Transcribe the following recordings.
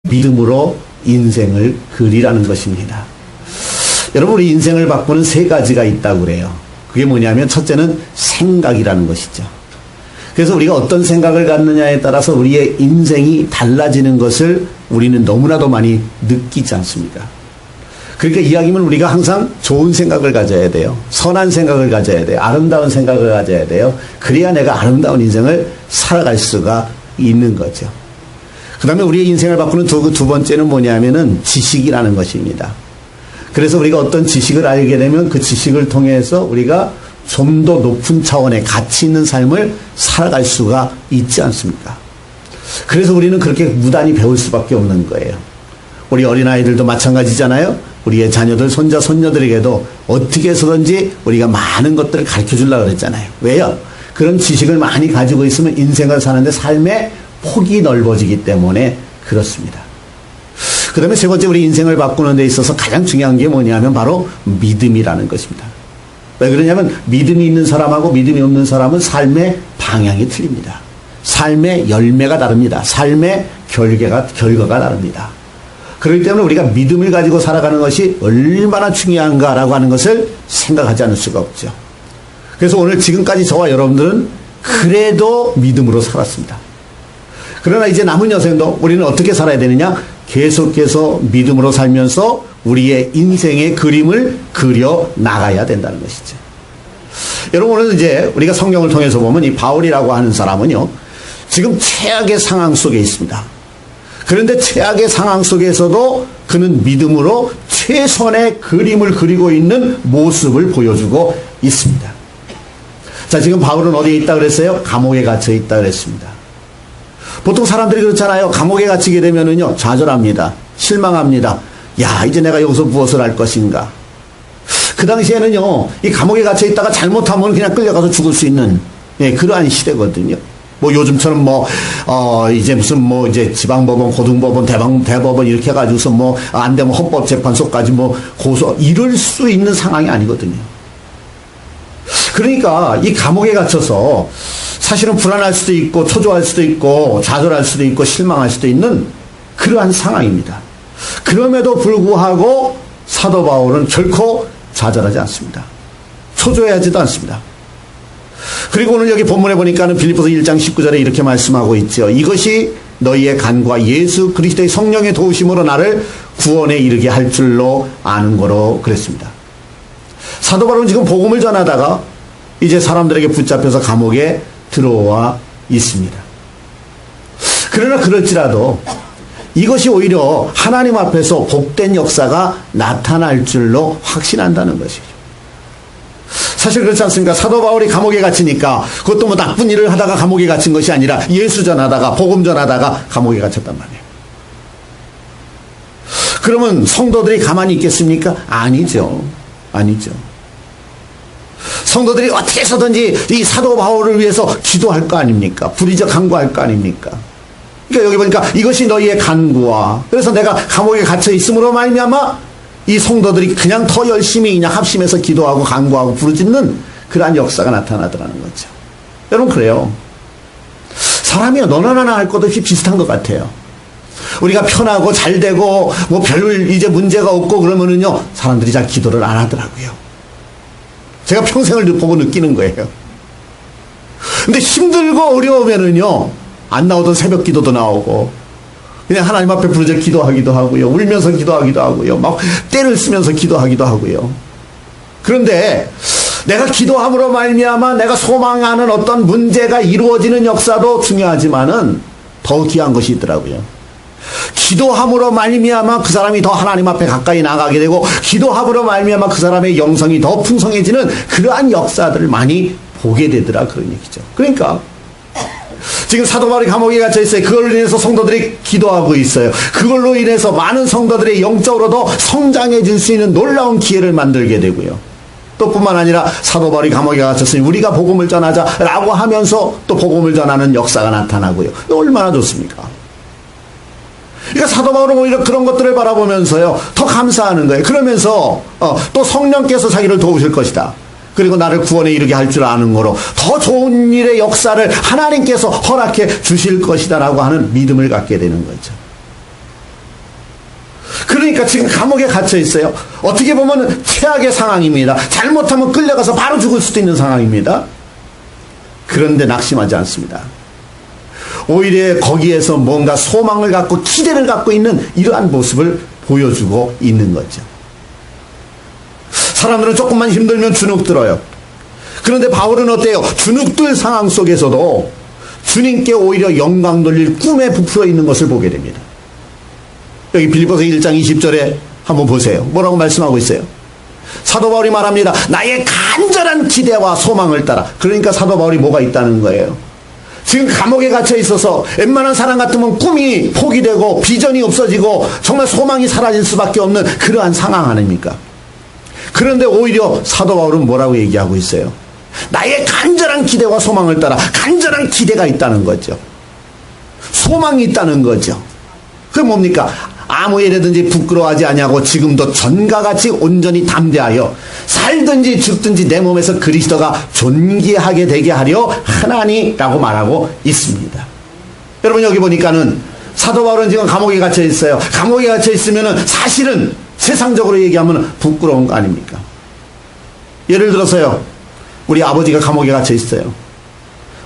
믿음으로 인생을 그리라는 것입니다. 여러분, 우리 인생을 바꾸는 세 가지가 있다고 그래요. 그게 뭐냐면 첫째는 생각이라는 것이죠. 그래서 우리가 어떤 생각을 갖느냐에 따라서 우리의 인생이 달라지는 것을 우리는 너무나도 많이 느끼지 않습니까? 그러니까 이야기는 우리가 항상 좋은 생각을 가져야 돼요. 선한 생각을 가져야 돼요. 아름다운 생각을 가져야 돼요. 그래야 내가 아름다운 인생을 살아갈 수가 있는 거죠. 그 다음에 우리의 인생을 바꾸는 두 번째는 뭐냐면은 지식이라는 것입니다. 그래서 우리가 어떤 지식을 알게 되면 그 지식을 통해서 우리가 좀 더 높은 차원의 가치 있는 삶을 살아갈 수가 있지 않습니까? 그래서 우리는 그렇게 무단히 배울 수밖에 없는 거예요. 우리 어린아이들도 마찬가지잖아요. 우리의 자녀들, 손자, 손녀들에게도 어떻게 해서든지 우리가 많은 것들을 가르쳐 주려고 그랬잖아요. 왜요? 그런 지식을 많이 가지고 있으면 인생을 사는데 삶의 폭이 넓어지기 때문에 그렇습니다. 그 다음에 세 번째, 우리 인생을 바꾸는 데 있어서 가장 중요한 게 뭐냐면 바로 믿음이라는 것입니다. 왜 그러냐면 믿음이 있는 사람하고 믿음이 없는 사람은 삶의 방향이 틀립니다. 삶의 열매가 다릅니다. 삶의 결과가 다릅니다. 그렇기 때문에 우리가 믿음을 가지고 살아가는 것이 얼마나 중요한가라고 하는 것을 생각하지 않을 수가 없죠. 그래서 오늘 지금까지 저와 여러분들은 그래도 믿음으로 살았습니다. 그러나 이제 남은 여생도 우리는 어떻게 살아야 되느냐? 계속해서 믿음으로 살면서 우리의 인생의 그림을 그려 나가야 된다는 것이죠. 여러분, 오늘 이제 우리가 성경을 통해서 보면 이 바울이라고 하는 사람은요, 지금 최악의 상황 속에 있습니다. 그런데 최악의 상황 속에서도 그는 믿음으로 최선의 그림을 그리고 있는 모습을 보여주고 있습니다. 자, 지금 바울은 어디에 있다 그랬어요? 감옥에 갇혀 있다 그랬습니다. 보통 사람들이 그렇잖아요. 감옥에 갇히게 되면은요, 좌절합니다. 실망합니다. 야, 이제 내가 여기서 무엇을 할 것인가. 그 당시에는요, 이 감옥에 갇혀 있다가 잘못하면 그냥 끌려가서 죽을 수 있는, 그러한 시대거든요. 뭐 요즘처럼 이제 무슨 이제 지방법원, 고등법원, 대법원 이렇게 해가지고서 안 되면 헌법재판소까지 고소, 이럴 수 있는 상황이 아니거든요. 그러니까 이 감옥에 갇혀서 사실은 불안할 수도 있고, 초조할 수도 있고, 좌절할 수도 있고, 실망할 수도 있는 그러한 상황입니다. 그럼에도 불구하고 사도 바울은 결코 좌절하지 않습니다. 초조해하지도 않습니다. 그리고 오늘 여기 본문에 보니까는 빌립보서 1장 19절에 이렇게 말씀하고 있죠. 이것이 너희의 간구와 예수 그리스도의 성령의 도우심으로 나를 구원에 이르게 할 줄로 아는 거로 그랬습니다. 사도 바울은 지금 복음을 전하다가 이제 사람들에게 붙잡혀서 감옥에 들어와 있습니다. 그러나 그럴지라도 이것이 오히려 하나님 앞에서 복된 역사가 나타날 줄로 확신한다는 것이죠. 사실 그렇지 않습니까? 사도 바울이 감옥에 갇히니까 그것도 나쁜 일을 하다가 감옥에 갇힌 것이 아니라 예수 전하다가 복음 전하다가 감옥에 갇혔단 말이에요. 그러면 성도들이 가만히 있겠습니까? 아니죠. 아니죠. 성도들이 어떻게 해서든지 이 사도 바울을 위해서 기도할 거 아닙니까? 불의적 간구할 거 아닙니까? 그러니까 여기 보니까 이것이 너희의 간구와, 그래서 내가 감옥에 갇혀 있음으로 말미암아 이 성도들이 그냥 더 열심히 그냥 합심해서 기도하고 간구하고 부르짖는 그러한 역사가 나타나더라는 거죠. 여러분, 그래요. 사람이요, 너나 나나 할 것 없이 비슷한 것 같아요. 우리가 편하고 잘 되고 별 이제 문제가 없고 그러면은요, 사람들이 잘 기도를 안 하더라고요. 제가 평생을 보고 느끼는 거예요. 근데 힘들고 어려우면은요, 안 나오던 새벽 기도도 나오고, 그냥 하나님 앞에 부르짖어 기도하기도 하고요, 울면서 기도하기도 하고요, 막 때를 쓰면서 기도하기도 하고요. 그런데 내가 기도함으로 말미암아 내가 소망하는 어떤 문제가 이루어지는 역사도 중요하지만은 더 귀한 것이 있더라고요. 기도함으로 말미암아 그 사람이 더 하나님 앞에 가까이 나가게 되고, 기도함으로 말미암아 그 사람의 영성이 더 풍성해지는 그러한 역사들을 많이 보게 되더라, 그런 얘기죠. 그러니까 지금 사도 바울이 감옥에 갇혀 있어요. 그걸로 인해서 성도들이 기도하고 있어요. 그걸로 인해서 많은 성도들이 영적으로도 성장해질 수 있는 놀라운 기회를 만들게 되고요. 또 뿐만 아니라 사도 바울이 감옥에 갇혔으니 우리가 복음을 전하자라고 하면서 또 복음을 전하는 역사가 나타나고요. 얼마나 좋습니까? 그러니까 사도 바울은 오히려 그런 것들을 바라보면서요, 더 감사하는 거예요. 그러면서 또 성령께서 자기를 도우실 것이다. 그리고 나를 구원에 이르게 할 줄 아는 거로 더 좋은 일의 역사를 하나님께서 허락해 주실 것이다 라고 하는 믿음을 갖게 되는 거죠. 그러니까 지금 감옥에 갇혀 있어요. 어떻게 보면 최악의 상황입니다. 잘못하면 끌려가서 바로 죽을 수도 있는 상황입니다. 그런데 낙심하지 않습니다. 오히려 거기에서 뭔가 소망을 갖고 기대를 갖고 있는 이러한 모습을 보여주고 있는 거죠. 사람들은 조금만 힘들면 주눅들어요. 그런데 바울은 어때요? 주눅들 상황 속에서도 주님께 오히려 영광 돌릴 꿈에 부풀어 있는 것을 보게 됩니다. 여기 빌립보서 1장 20절에 한번 보세요. 뭐라고 말씀하고 있어요? 사도 바울이 말합니다. 나의 간절한 기대와 소망을 따라. 그러니까 사도 바울이 뭐가 있다는 거예요? 지금 감옥에 갇혀 있어서 웬만한 사람 같으면 꿈이 포기되고 비전이 없어지고 정말 소망이 사라질 수밖에 없는 그러한 상황 아닙니까? 그런데 오히려 사도 바울은 뭐라고 얘기하고 있어요? 나의 간절한 기대와 소망을 따라 간절한 기대가 있다는 거죠. 소망이 있다는 거죠. 그게 뭡니까? 아무 일에든지 부끄러워하지 아니하고 지금도 전과 같이 온전히 담대하여 살든지 죽든지 내 몸에서 그리스도가 존귀하게 되게 하려 하나니라고 말하고 있습니다. 여러분 여기 보니까는 사도 바울은 지금 감옥에 갇혀 있어요. 감옥에 갇혀 있으면은 사실은 세상적으로 얘기하면 부끄러운 거 아닙니까? 예를 들어서요. 우리 아버지가 감옥에 갇혀 있어요.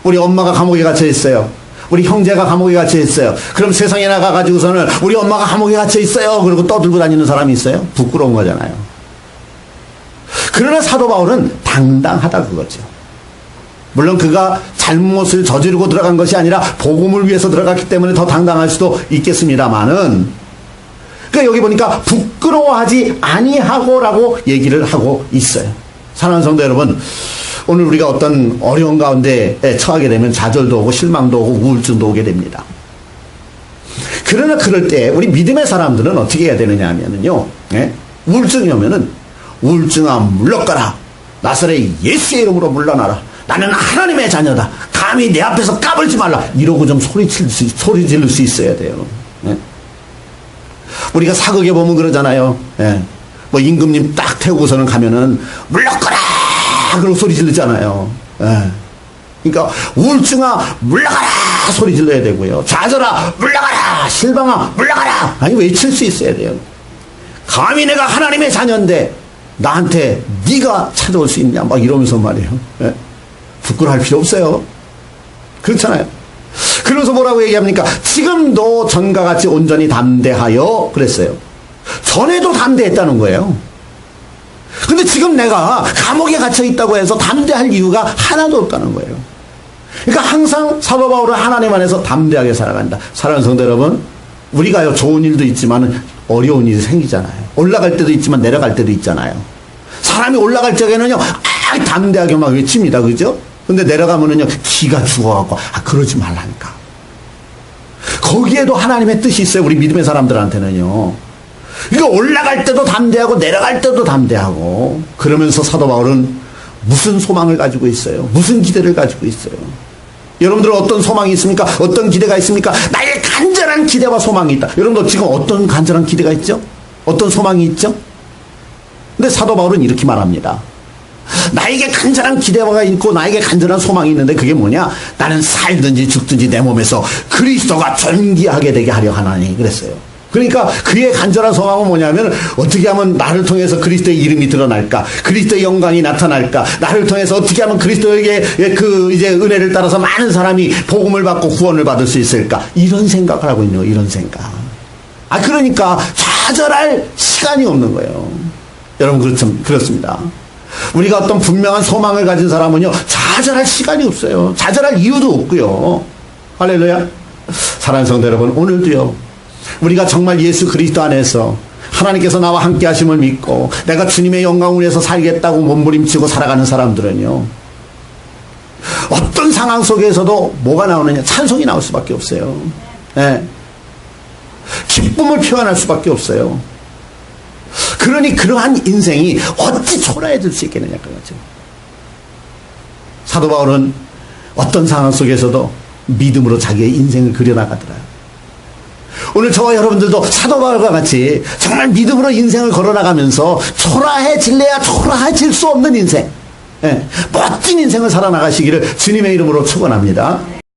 우리 엄마가 감옥에 갇혀 있어요. 우리 형제가 감옥에 갇혀 있어요. 그럼 세상에 나가가지고서는 우리 엄마가 감옥에 갇혀 있어요. 그리고 떠들고 다니는 사람이 있어요. 부끄러운 거잖아요. 그러나 사도 바울은 당당하다 그거죠. 물론 그가 잘못을 저지르고 들어간 것이 아니라 복음을 위해서 들어갔기 때문에 더 당당할 수도 있겠습니다만은 그러니까 여기 보니까 부끄러워하지 아니하고라고 얘기를 하고 있어요. 사랑하는 성도 여러분, 오늘 우리가 어떤 어려운 가운데 처하게 되면 좌절도 오고 실망도 오고 우울증도 오게 됩니다. 그러나 그럴 때 우리 믿음의 사람들은 어떻게 해야 되느냐 하면은요, 우울증이 오면은 우울증아 물러가라. 나사렛 예수의 이름으로 물러나라. 나는 하나님의 자녀다. 감히 내 앞에서 까불지 말라. 이러고 좀 소리 지를 수 있어야 돼요. 우리가 사극에 보면 그러잖아요. 뭐 임금님 딱 태우고서는 가면은 물러가라. 그러고 소리 지르잖아요. 그러니까 우울증아 물러가라 소리 질러야 되고요. 좌절아 물러가라. 실망아 물러가라. 아니 외칠 수 있어야 돼요. 감히 내가 하나님의 자녀인데 나한테 네가 찾아올 수 있냐 막 이러면서 말이에요. 부끄러워할 필요 없어요. 그렇잖아요. 그래서 뭐라고 얘기합니까? 지금도 전과 같이 온전히 담대하여 그랬어요. 전에도 담대했다는 거예요. 근데 지금 내가 감옥에 갇혀 있다고 해서 담대할 이유가 하나도 없다는 거예요. 그러니까 항상 사도 바울은 하나님 안에서 담대하게 살아간다. 사랑하는 성도 여러분, 우리가요 좋은 일도 있지만 어려운 일이 생기잖아요. 올라갈 때도 있지만 내려갈 때도 있잖아요. 사람이 올라갈 적에는요 담대하게 막 외칩니다. 그죠? 근데 내려가면은요 기가 죽어갖고 그러지 말라니까. 거기에도 하나님의 뜻이 있어요. 우리 믿음의 사람들한테는요. 그러니까 올라갈 때도 담대하고 내려갈 때도 담대하고 그러면서 사도 바울은 무슨 소망을 가지고 있어요? 무슨 기대를 가지고 있어요? 여러분들은 어떤 소망이 있습니까? 어떤 기대가 있습니까? 나의 간절한 기대와 소망이 있다. 여러분들 지금 어떤 간절한 기대가 있죠? 어떤 소망이 있죠? 근데 사도 바울은 이렇게 말합니다. 나에게 간절한 기대가 있고 나에게 간절한 소망이 있는데 그게 뭐냐? 나는 살든지 죽든지 내 몸에서 그리스도가 존귀하게 되게 하려 하나니 그랬어요. 그러니까 그의 간절한 소망은 뭐냐면 어떻게 하면 나를 통해서 그리스도의 이름이 드러날까? 그리스도의 영광이 나타날까? 나를 통해서 어떻게 하면 그리스도에게 그 이제 은혜를 따라서 많은 사람이 복음을 받고 구원을 받을 수 있을까? 이런 생각을 하고 있는 거예요. 이런 생각. 그러니까 좌절할 시간이 없는 거예요. 여러분 그렇습니다. 우리가 어떤 분명한 소망을 가진 사람은요 좌절할 시간이 없어요. 좌절할 이유도 없고요. 할렐루야. 사랑하는 성도 여러분, 오늘도요 우리가 정말 예수 그리스도 안에서 하나님께서 나와 함께 하심을 믿고 내가 주님의 영광을 위해서 살겠다고 몸부림치고 살아가는 사람들은요 어떤 상황 속에서도 뭐가 나오느냐? 찬송이 나올 수밖에 없어요. 기쁨을 표현할 수밖에 없어요. 그러니 그러한 인생이 어찌 초라해질 수 있겠느냐 그거죠. 사도 바울은 어떤 상황 속에서도 믿음으로 자기의 인생을 그려나가더라. 오늘 저와 여러분들도 사도 바울과 같이 정말 믿음으로 인생을 걸어나가면서 초라해질래야 초라해질 수 없는 인생, 멋진 인생을 살아나가시기를 주님의 이름으로 축원합니다.